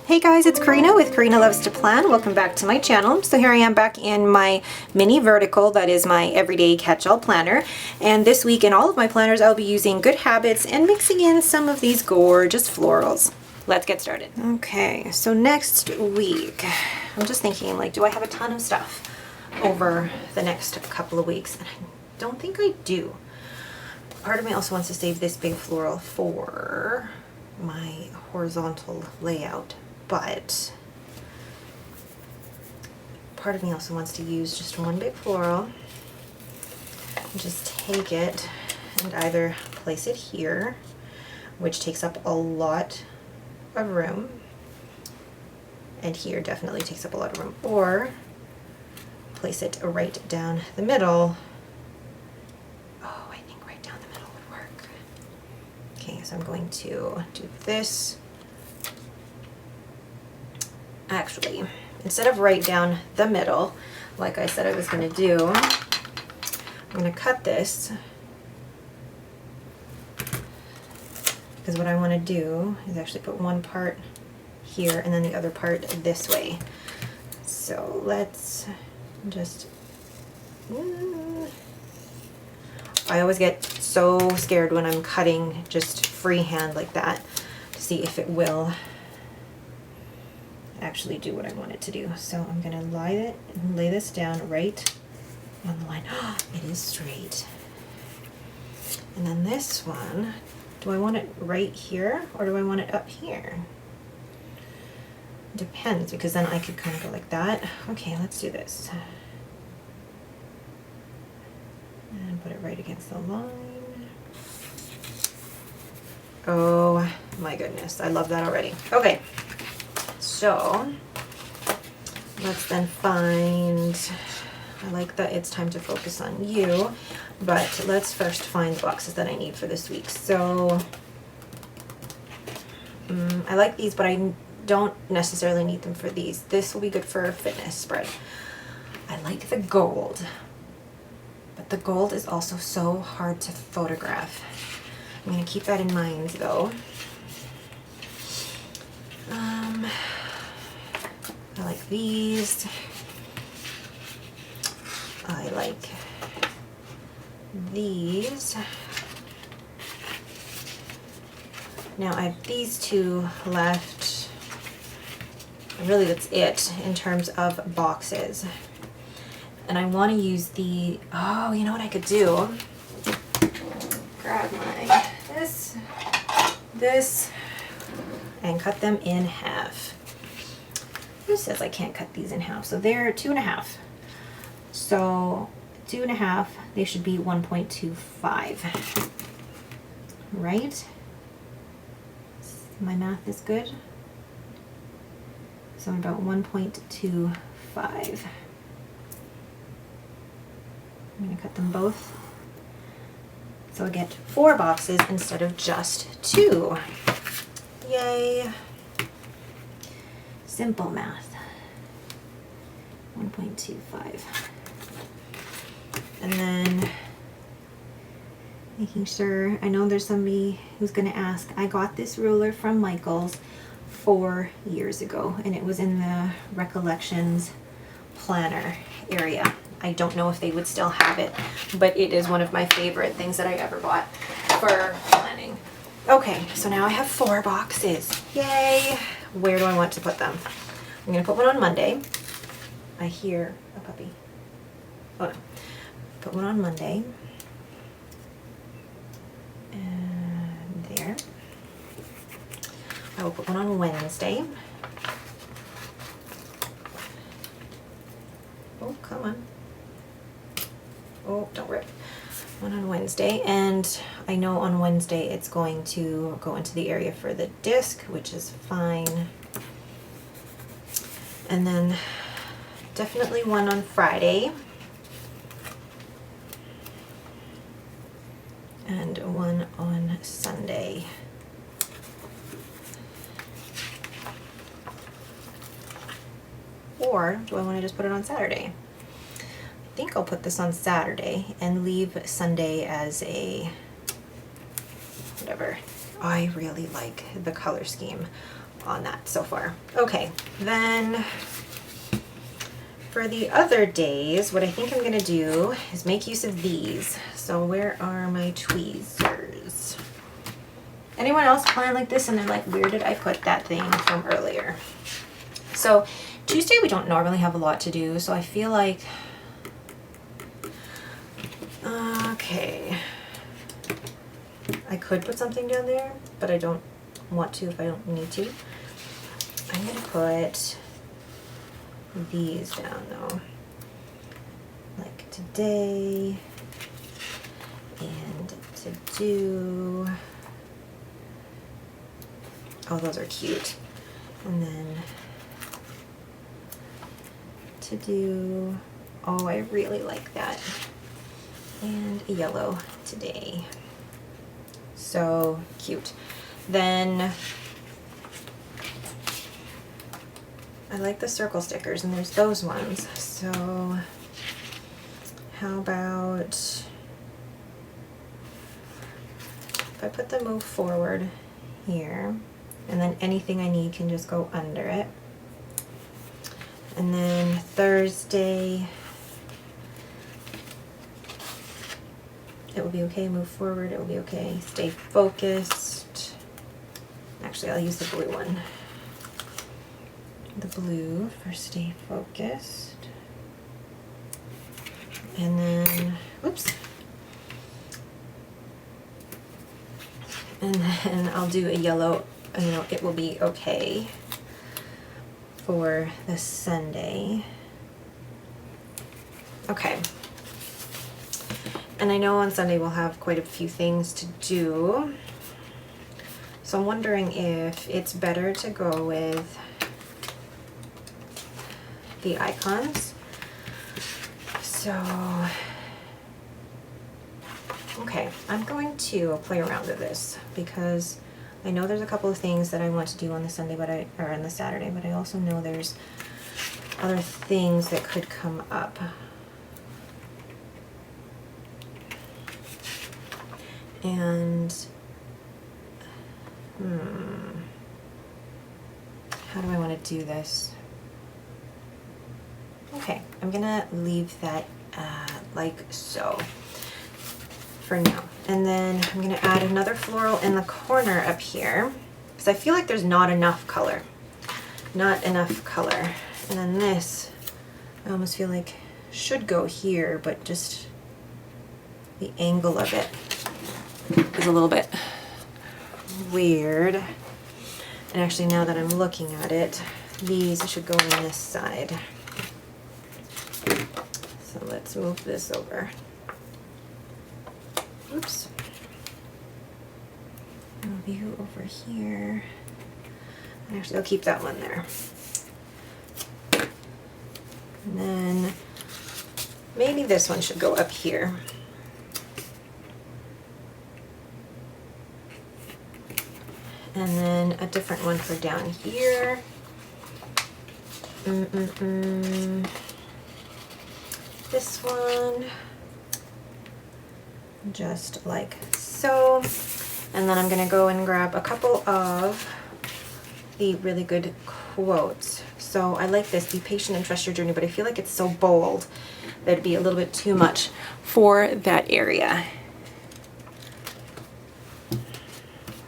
Hey guys, it's Karina with Karina Loves to Plan. Welcome back to my channel. So here I am back in my mini vertical that is my everyday catch-all planner. And this week in all of my planners I'll be using Good Habits and mixing in some of these gorgeous florals. Let's get started. Okay, so next week, I'm just thinking, like, do I have a ton of stuff over the next couple of weeks? And I don't think I do. Part of me also wants to save this big floral for my horizontal layout. But part of me also wants to use just one big floral and just take it and either place it here, which takes up a lot of room, and here definitely takes up a lot of room, or place it right down the middle. Oh, I think right down the middle would work. Okay, so I'm going to do this. Actually, instead of right down the middle, like I said I was going to do, I'm going to cut this, because what I want to do is actually put one part here and then the other part this way. So let's just, I always get so scared when I'm cutting just freehand like that to see if it will actually do what I want it to do. So I'm going to lay this down right on the line. It is straight. And then this one, do I want it right here or do I want it up here? Depends, because then I could kind of go like that. Okay, let's do this. And put it right against the line. Oh my goodness, I love that already. Okay. So let's then find, I like that it's time to focus on you, but let's first find the boxes that I need for this week. So I like these, but I don't necessarily need them for these. This will be good for a fitness spread. I like the gold, but the gold is also so hard to photograph. I'm going to keep that in mind though. I like these. I like these. Now I have these two left. Really, that's it in terms of boxes. And I want to use the, oh, you know what I could do? Grab my, this, and cut them in half. Who says I can't cut these in half? So they're 2.5. So 2.5, they should be 1.25. Right? My math is good. So I'm about 1.25. I'm going to cut them both. So I get 4 boxes instead of just 2. Yay. Simple math. 1.25. And then making sure, I know there's somebody who's going to ask, I got this ruler from Michael's 4 years ago, and it was in the Recollections planner area. I don't know if they would still have it, but it is one of my favorite things that I ever bought for planning. Okay, so now I have 4 boxes. Yay! Where do I want to put them? I'm going to put one on Monday. I hear a puppy. Oh no. Put one on Monday. And there. I will put one on Wednesday. Oh, come on. Oh, don't rip. One on Wednesday, and I know on Wednesday it's going to go into the area for the disc, which is fine. And then definitely one on Friday. And one on Sunday. Or do I want to just put it on Saturday? think I'll put this on Saturday and leave Sunday as a whatever. I really like the color scheme on that so far. Okay, then for the other days, what I think I'm gonna do is make use of these. So where are my tweezers? Anyone else plan like this and they're like, where did I put that thing from earlier? So Tuesday we don't normally have a lot to do, so I feel like, okay, I could put something down there, but I don't want to if I don't need to. I'm gonna put these down though, like today and to do. Oh, those are cute. And then to do, oh, I really like that. And a yellow today. So cute. Then I like the circle stickers, and there's those ones. So how about if I put the move forward here, and then anything I need can just go under it. And then Thursday, it will be okay, move forward, it will be okay, stay focused. Actually, I'll use the blue one. The blue for stay focused. And then, whoops. And then I'll do a yellow, you know, it will be okay for the Sunday. Okay. And I know on Sunday we'll have quite a few things to do. So I'm wondering if it's better to go with the icons. So, okay, I'm going to play around with this because I know there's a couple of things that I want to do on the Sunday, or on the Saturday, but I also know there's other things that could come up. And how do I want to do this? Okay, I'm gonna leave that like so for now. And then I'm gonna add another floral in the corner up here because I feel like there's not enough color. Not enough color. And then this, I almost feel like should go here, but just the angle of it is a little bit weird. And actually, now that I'm looking at it, these should go on this side. So let's move this over. Oops. Move you over here. And actually, I'll keep that one there. And then maybe this one should go up here. And then a different one for down here. This one, just like so. And then I'm gonna go and grab a couple of the really good quotes. So I like this, be patient and trust your journey, but I feel like it's so bold that it'd be a little bit too much for that area.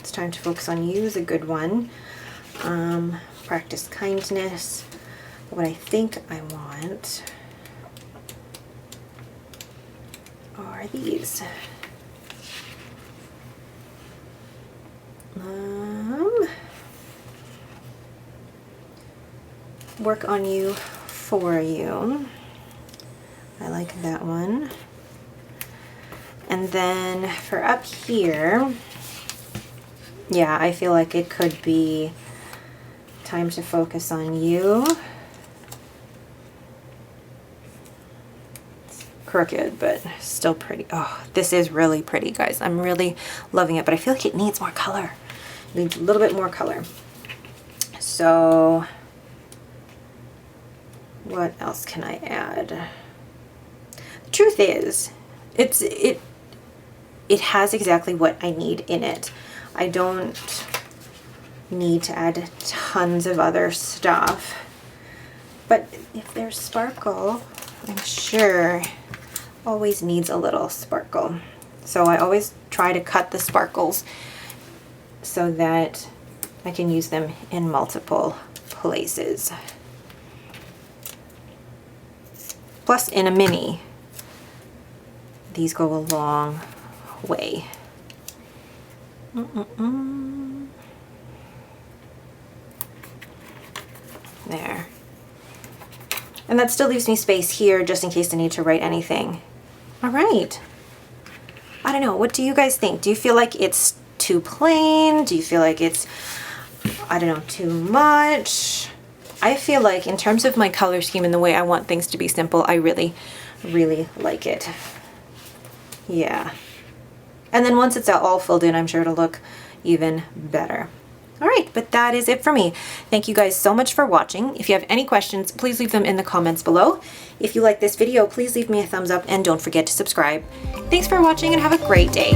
It's time to focus on you is a good one. Practice kindness. But what I think I want are these. Work on you for you. I like that one. And then for up here, yeah, I feel like it could be time to focus on you. It's crooked, but still pretty. Oh, this is really pretty, guys. I'm really loving it, but I feel like it needs more color. It needs a little bit more color. So what else can I add? truth is, it has exactly what I need in it. I don't need to add tons of other stuff. But if there's sparkle, I'm sure always needs a little sparkle. So I always try to cut the sparkles so that I can use them in multiple places. Plus, in a mini, these go a long way. There. And that still leaves me space here just in case I need to write anything. All right. I don't know. What do you guys think? Do you feel like it's too plain? Do you feel like it's, I don't know, too much? I feel like in terms of my color scheme and the way I want things to be simple, I really, really like it. Yeah. And then once it's all filled in, I'm sure it'll look even better. All right, but that is it for me. Thank you guys so much for watching. If you have any questions, please leave them in the comments below. If you like this video, please leave me a thumbs up and don't forget to subscribe. Thanks for watching and have a great day.